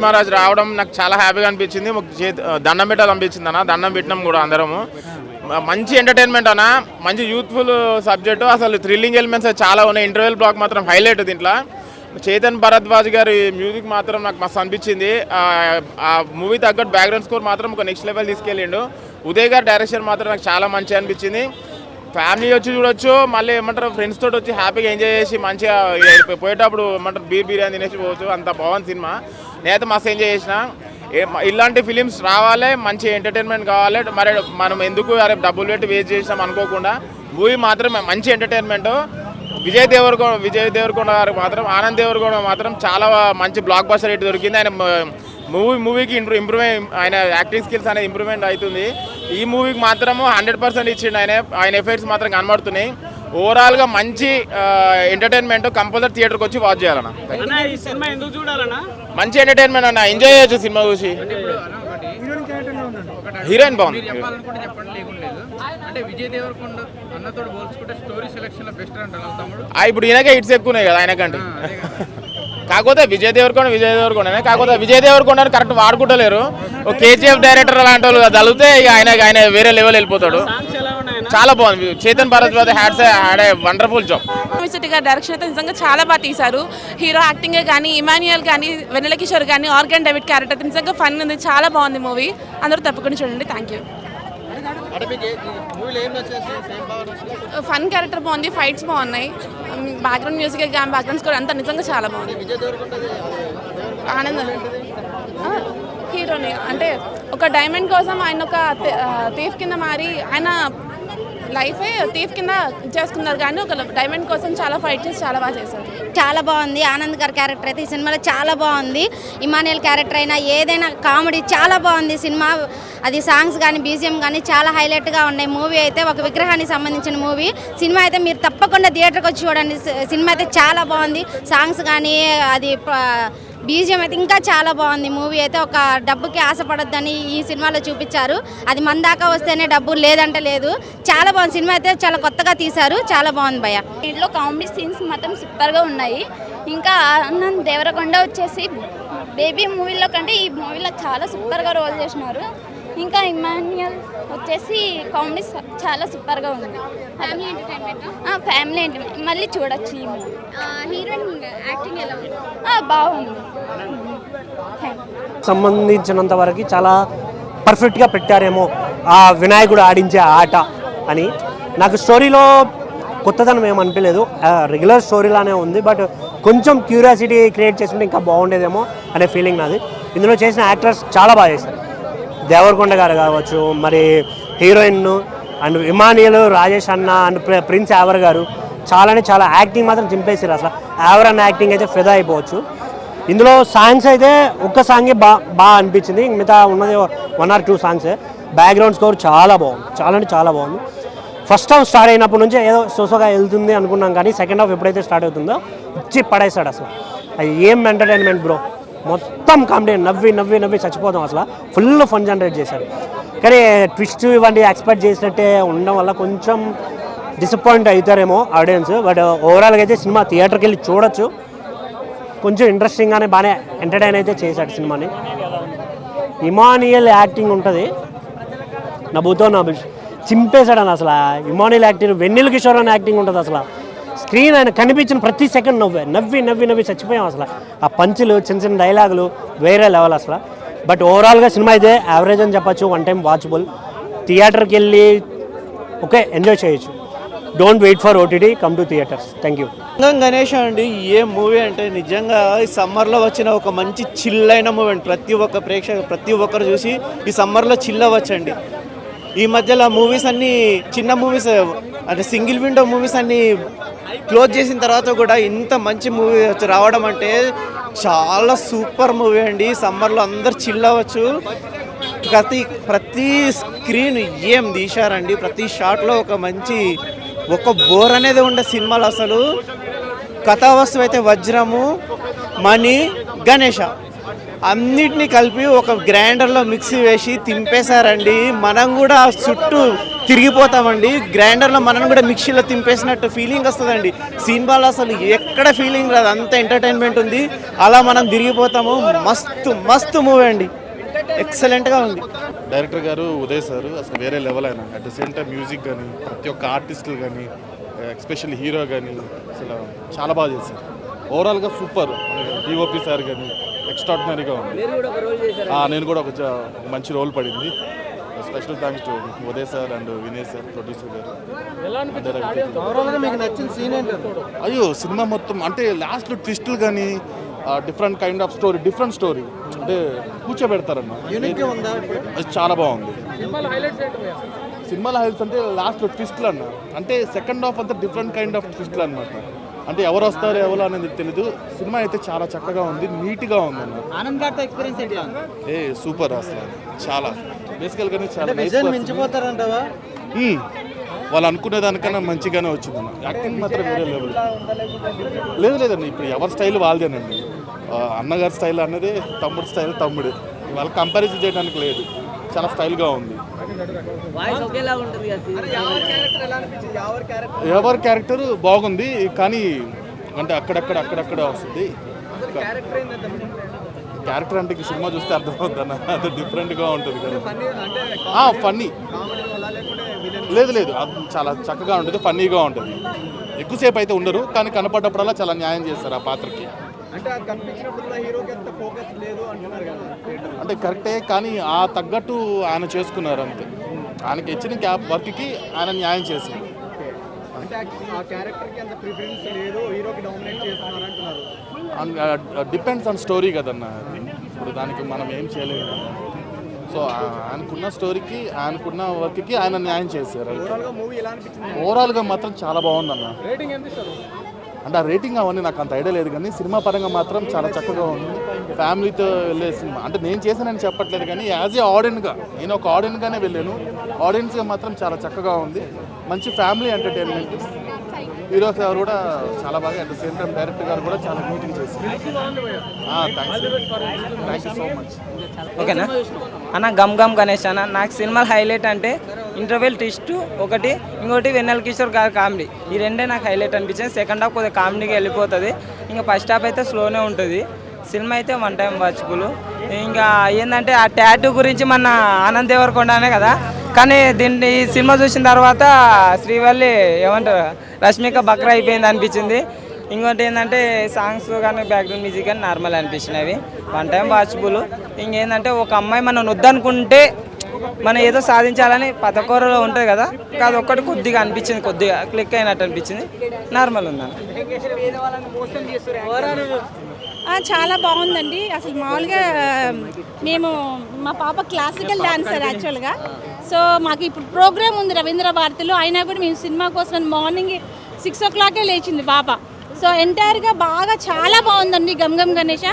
మహారాజ్ రావడం నాకు చాలా హ్యాపీగా అనిపించింది. దండం పెట్టాలనిపించింది అన్న. దండం పెట్టినాం కూడా అందరము. మంచి ఎంటర్టైన్మెంట్ అన్న, మంచి యూత్ఫుల్ సబ్జెక్టు. అసలు థ్రిల్లింగ్ ఎలిమెంట్స్ చాలా ఉన్నాయి. ఇంటర్వెల్ బ్లాక్ మాత్రం హైలైట్ దీంట్లో. చేతన్ భరద్వాజ్ గారి మ్యూజిక్ మాత్రం నాకు మస్తు అనిపించింది. ఆ మూవీ తగ్గట్టు బ్యాక్గ్రౌండ్ స్కోర్ మాత్రం ఒక నెక్స్ట్ లెవెల్ తీసుకెళ్ళిండు. ఉదయ్ గారి డైరెక్షన్ మాత్రం నాకు చాలా మంచిగా అనిపించింది. ఫ్యామిలీ వచ్చి చూడొచ్చు, మళ్ళీ ఏమంటారు ఫ్రెండ్స్ తోటి వచ్చి హ్యాపీగా ఎంజాయ్ చేసి మంచిగా పోయేటప్పుడు ఏమంటారు బిర్యానీ తినేసి పోవచ్చు. అంత బాగుంది సినిమా. నేనైతే మస్తు ఎంజాయ్ చేసిన. ఇలాంటి ఫిలిమ్స్ రావాలి, మంచి ఎంటర్టైన్మెంట్ కావాలి. మరి మనం ఎందుకు అరే డబ్బులు పెట్టి వేస్ట్ చేసినాం అనుకోకుండా మూవీ మాత్రం మంచి ఎంటర్టైన్మెంట్. విజయ్ దేవరకొండ గారు మాత్రం, ఆనంద్ దేవరకొండ మాత్రం చాలా మంచి బ్లాక్ బస్టర్ రేట్ దొరికింది. ఆయన మూవీకి ఇంప్రూవ్మెంట్, ఆయన యాక్టింగ్ స్కిల్స్ అనేది ఇంప్రూవ్మెంట్ అవుతుంది. ఈ మూవీకి మాత్రము 100% ఇచ్చిండు. ఆయన ఎఫెక్ట్స్ మాత్రం కనబడుతున్నాయి. ఓవరాల్గా మంచి ఎంటర్టైన్మెంట్. కంపల్సరీ థియేటర్కి వచ్చి వాచ్ చేయాలన్నా. మంచి ఎంటర్టైన్మెంట్ అన్న, ఎంజాయ్ చేయొచ్చు సినిమా చూసి. హీరోయిన్ బాగుంది. ఇప్పుడు ఈయనకే హిట్స్ ఎక్కువన్నాయి కదా ఆయనకంటే. కాకపోతే విజయ్ దేవరకొండనే. కాకపోతే విజయ్ దేవరకొండ కరెక్ట్ వాడుకుంటలేరు. ఒక కేజీఎఫ్ డైరెక్టర్ లాంటి వాళ్ళు తగిలితే ఇక ఆయన వేరే లెవెల్ వెళ్ళిపోతాడు. చాలా బాగుంది. Chetan Bharadwaj had a wonderful job. Direction అయితే నిజంగా చాలా బాగా తీశారు. హీరో యాక్టింగే కానీ, ఇమాన్యుయల్ కానీ, వెన్నెల కిషోర్ కానీ, ఆర్గన్ డేవిడ్ క్యారెక్టర్ నిజంగా ఫన్ ఉంది. చాలా బాగుంది మూవీ. అందరూ తప్పకుండా చూడండి. Thank you. ఫన్ క్యారెక్టర్ బాగుంది, ఫైట్స్ బాగున్నాయి, బ్యాక్గ్రౌండ్ మ్యూజిక్ కానీ బ్యాక్గ్రౌండ్ స్కోర్ అంతా నిజంగా చాలా బాగుంది. ఆనందం హీరోని అంటే ఒక డైమండ్ కోసం ఆయన ఒక థీఫ్ కింద మారి ఆయన లైఫే థీఫ్ కింద చేసుకున్నారు. కానీ ఒక డైమండ్ కోసం చాలా ఫైట్ చేసి చాలా బాగా చేశారు. చాలా బాగుంది. ఆనంద్ గారి క్యారెక్టర్ అయితే ఈ సినిమాలో చాలా బాగుంది. ఇమానియల్ క్యారెక్టర్ అయినా ఏదైనా కామెడీ చాలా బాగుంది సినిమా. అది సాంగ్స్ కానీ బీజిఎం కానీ చాలా హైలైట్గా ఉన్నాయి. మూవీ అయితే ఒక విగ్రహానికి సంబంధించిన మూవీ. సినిమా అయితే మీరు తప్పకుండా థియేటర్కి వచ్చి చూడండి. సినిమా అయితే చాలా బాగుంది. సాంగ్స్ కానీ అది బీజిఎం అయితే ఇంకా చాలా బాగుంది. మూవీ అయితే ఒక డబ్బుకి ఆశపడొద్దని ఈ సినిమాలో చూపించారు. అది మన దాకా వస్తేనే డబ్బు, లేదంటే లేదు. చాలా బాగుంది. సినిమా అయితే చాలా కొత్తగా తీశారు. చాలా బాగుంది భయ్య. దీంట్లో కామెడీ సీన్స్ మాత్రం సూపర్గా ఉన్నాయి. ఇంకా ఆనంద్ దేవరకొండ వచ్చేసి బేబీ మూవీలో కంటే ఈ మూవీలో చాలా సూపర్గా రోల్ చేసినారు. ఇంకా ఇమాన్యుయల్ వచ్చేసి కామెడీ చాలా సూపర్గా ఉంది. ఫ్యామిలీ ఎంటర్టైన్మెంట్ మళ్ళీ చూడొచ్చు. ఈ మూవీ హీరోయిన్ యాక్టింగ్ ఎలా ఉంది? బాగుంది. సంబంధించినంత వరకు చాలా పర్ఫెక్ట్గా పెట్టారేమో ఆ వినాయకుడు ఆడించే ఆట అని. నాకు స్టోరీలో కొత్తదనం ఏమనిపించలేదు, రెగ్యులర్ స్టోరీలానే ఉంది. బట్ కొంచెం క్యూరియాసిటీ క్రియేట్ చేసుకుంటే ఇంకా బాగుండేదేమో అనే ఫీలింగ్ నాది. ఇందులో చేసిన యాక్టర్స్ చాలా బాగా చేశారు. దేవరకొండ గారు కావచ్చు, మరి హీరోయిన్ అండ్ ఇమానియల్, రాజేష్ అన్న అండ్ ప్రిన్స్ యావర్ గారు చాలా యాక్టింగ్ మాత్రం చింపేసారు. అసలు యావర్ అన్న యాక్టింగ్ అయితే ఫిదా అయిపోవచ్చు. ఇందులో సాంగ్స్ అయితే ఒక్క సాంగే బాగా అనిపించింది. మిగతా ఉన్నది 1 or 2 సాంగ్స్. బ్యాక్గ్రౌండ్ స్కోర్ చాలా బాగుంది, చాలా బాగుంది. ఫస్ట్ హాఫ్ స్టార్ట్ అయినప్పటి నుంచి ఏదో సోసోగా వెళ్తుంది అనుకున్నాం, కానీ సెకండ్ హాఫ్ ఎప్పుడైతే స్టార్ట్ అవుతుందో ఇచ్చి పడేస్తాడు. అసలు అది ఏం ఎంటర్టైన్మెంట్ బ్రో. మొత్తం కామెడీ, నవ్వి చచ్చిపోతాం. అసలు ఫుల్ ఫన్ జనరేట్ చేశారు. కానీ ట్విస్ట్ ఇవన్నీ ఎక్స్పెక్ట్ చేసినట్టే ఉండడం వల్ల కొంచెం డిసప్పాయింట్ అవుతారేమో ఆడియన్స్. బట్ ఓవరాల్గా అయితే సినిమా థియేటర్కి వెళ్ళి చూడొచ్చు. కొంచెం ఇంట్రెస్టింగ్గానే బాగానే ఎంటర్టైన్ అయితే చేశాడు సినిమాని. ఇమానియల్ యాక్టింగ్ ఉంటుంది, నవ్వుతో చింపేశాడు అని. అసలు ఇమానియల్ యాక్టింగ్, వెన్నెల కిషోర్ అని యాక్టింగ్ ఉంటుంది. అసలు స్క్రీన్ ఆయన కనిపించిన ప్రతి సెకండ్ నవ్వి చచ్చిపోయాం. అసలు ఆ పంచులు, చిన్న డైలాగులు వేరే లెవెల్ అసలు. బట్ ఓవరాల్గా సినిమా అయితే యావరేజ్ అని చెప్పచ్చు. 1 time వాచబుల్. థియేటర్కి వెళ్ళి ఓకే ఎంజాయ్ చేయొచ్చు. Don't wait for OTT, come to theaters. Thank you. Ganesh అండి, ఏ మూవీ అంటే నిజంగా ఈ సమ్మర్లో వచ్చిన ఒక మంచి చిల్ అయిన మూవీ అండి. ప్రతి ఒక్కరు చూసి ఈ సమ్మర్లో చిల్ అవ్వచ్చండి. ఈ మధ్యలో మూవీస్ అన్నీ చిన్న మూవీస్ అంటే సింగిల్ విండో మూవీస్ అన్నీ క్లోజ్ చేసిన తర్వాత కూడా ఇంత మంచి మూవీ రావడం అంటే చాలా సూపర్ మూవీ అండి. సమ్మర్లో అందరు చిల్ అవ్వచ్చు. ప్రతి స్క్రీన్ ఏం తీశారండి. ప్రతి షాట్లో ఒక బోర్ అనేది ఉండే సినిమాలు. అసలు కథావస్తువు అయితే వజ్రము, మణి, గణేష అన్నిటినీ కలిపి ఒక గ్రైండర్లో మిక్సీ వేసి తింపేశారండి. మనం కూడా చుట్టూ తిరిగిపోతామండి. గ్రైండర్లో మనం కూడా మిక్సీలో తింపేసినట్టు ఫీలింగ్ వస్తుందండి. సినిమాలో అసలు ఎక్కడ ఫీలింగ్ రాదు, అంత ఎంటర్టైన్మెంట్ ఉంది. అలా మనం తిరిగిపోతాము. మస్తు మస్తు మూవీ అండి, ఎక్సలెంట్గా ఉంది. డైరెక్టర్ గారు ఉదయ్ సార్ అసలు వేరే లెవెల్ అయినా. At the same time music కానీ ప్రతి ఒక్క ఆర్టిస్టులు కానీ ఎస్పెషల్లీ హీరో కానీ అసలు చాలా బాగా చేశారు. ఓవరాల్గా సూపర్. డిఓపి సార్ కానీ ఎక్స్ట్రాడినరీగా ఉంది. నేను కూడా ఒక మంచి రోల్ పడింది. Special thanks to Uday sir and Vinay sir, producer గారు. అయ్యో సినిమా మొత్తం అంటే లాస్ట్లో ట్విస్టులు కానీ different kind of story, different story అంటే కూర్చోబెడతారన్న. అది చాలా బాగుంది. సినిమాలో హైలైట్స్ అంటే లాస్ట్లో ట్విస్టులు అన్న, అంటే సెకండ్ హాఫ్ అంతా డిఫరెంట్ కైండ్ ఆఫ్ ట్విస్టులు అనమాట. అంటే ఎవరు వస్తారు ఎవరు అనేది తెలీదు. సినిమా అయితే చాలా చక్కగా ఉంది, నీట్గా ఉంది అన్న. ఆనంద్ గారితో ఎక్స్పీరియన్స్ ఎట్లా ఉంది? సూపర్ అసలు చాలా బేసికల్గానే చాలా మించిపోతారంటావా? వాళ్ళు అనుకునే దానికన్నా మంచిగానే వచ్చిందన్న. యాక్టింగ్ మాత్రం వేరే లెవెల్. లేదండి, ఇప్పుడు ఎవరి స్టైల్ వాళ్ళదేనండి. అన్నగారి స్టైల్ అన్నది, తమ్ముడు స్టైల్ తమ్ముడు. వాళ్ళు కంపారిజన్ చేయడానికి లేదు, చాలా స్టైల్గా ఉంది. ఎవరి క్యారెక్టర్ బాగుంది కానీ అంటే అక్కడక్కడ వస్తుంది. క్యారెక్టర్ అంటే సినిమా చూస్తే అర్థమవుతుంది అన్న, అది డిఫరెంట్గా ఉంటుంది కదా. ఫన్నీ లేదు అది చాలా చక్కగా ఉంటుంది, ఫన్నీగా ఉంటుంది. ఎక్కువసేపు అయితే ఉండరు కానీ కనపడ్డప్పుడల్లా చాలా న్యాయం చేస్తారు ఆ పాత్రకి. అంటే కరెక్టే కానీ ఆ తగ్గట్టు ఆయన చేసుకున్నారు అంతే. ఆయనకి ఇచ్చిన వర్క్కి ఆయన న్యాయం చేశారు. డిపెండ్స్ ఆన్ స్టోరీ కదన్న. ఇప్పుడు దానికి మనం ఏం చేయలేము. సో ఆయనకున్న స్టోరీకి ఆయనకున్న వర్క్కి ఆయన న్యాయం చేశారు. ఓవరాల్గా మాత్రం చాలా బాగుందన్న. అంటే ఆ రేటింగ్ అవన్నీ నాకు అంత ఐడియా లేదు కానీ సినిమా పరంగా మాత్రం చాలా చక్కగా ఉంది. ఫ్యామిలీతో వెళ్ళే సినిమా అంటే నేను చేశానని చెప్పట్లేదు కానీ యాజ్ ఏ ఆడియన్గా నేను ఒక ఆడియన్గానే వెళ్ళాను. ఆడియన్స్గా మాత్రం చాలా చక్కగా ఉంది. మంచి ఫ్యామిలీ ఎంటర్టైన్మెంట్. హీరో గారు కూడా చాలా బాగా, at the same time director గారు కూడా చాలా నీట్గా చేశారు. Thank you so much. ఓకేనా అన్న, గమ్ గమ్ గణేష్ అన్న. నాకు సినిమాలు హైలైట్ అంటే ఇంటర్వెల్ ట్విస్ట్ ఒకటి, ఇంకోటి వెన్నెల కిషోర్ గారి కామెడీ. ఈ రెండే నాకు హైలైట్ అనిపించింది. సెకండ్ హాఫ్ కొద్దిగా కామెడీకి వెళ్ళిపోతుంది, ఇంకా ఫస్ట్ హాఫ్ అయితే స్లోనే ఉంటుంది. సినిమా అయితే వన్ టైం వాచబుల్. ఇంకా ఏంటంటే ఆ టాటూ గురించి మన ఆనంద్ దేవరకొండనే కదా, కానీ దీన్ని ఈ సినిమా చూసిన తర్వాత శ్రీవల్లి ఏమంటారు రష్మిక బక్రా అయిపోయింది అనిపించింది. ఇంకోటి ఏంటంటే సాంగ్స్ కానీ బ్యాక్గ్రౌండ్ మ్యూజిక్ కానీ నార్మల్ అనిపించినవి, వన్ టైం వాచబుల్. ఇంకేంటంటే ఒక అమ్మాయి మనం వద్దనుకుంటే మనం ఏదో సాధించాలని పతకూరలో ఉంటుంది కదా, అది ఒక్కటి కొద్దిగా అనిపించింది, కొద్దిగా క్లిక్ అయినట్టు అనిపించింది. నార్మల్ ఉందన్న. చాలా బాగుందండి. అసలు మామూలుగా మేము మా పాప క్లాసికల్ డాన్సర్ యాక్చువల్గా. సో మాకు ఇప్పుడు ప్రోగ్రామ్ ఉంది రవీంద్ర భారతిలో, అయినా కూడా మేము సినిమా కోసం మార్నింగ్ 6 o'clock లేచింది పాప. సో ఎంటైర్గా బాగా చాలా బాగుందండి గమ్ గమ్ గణేష.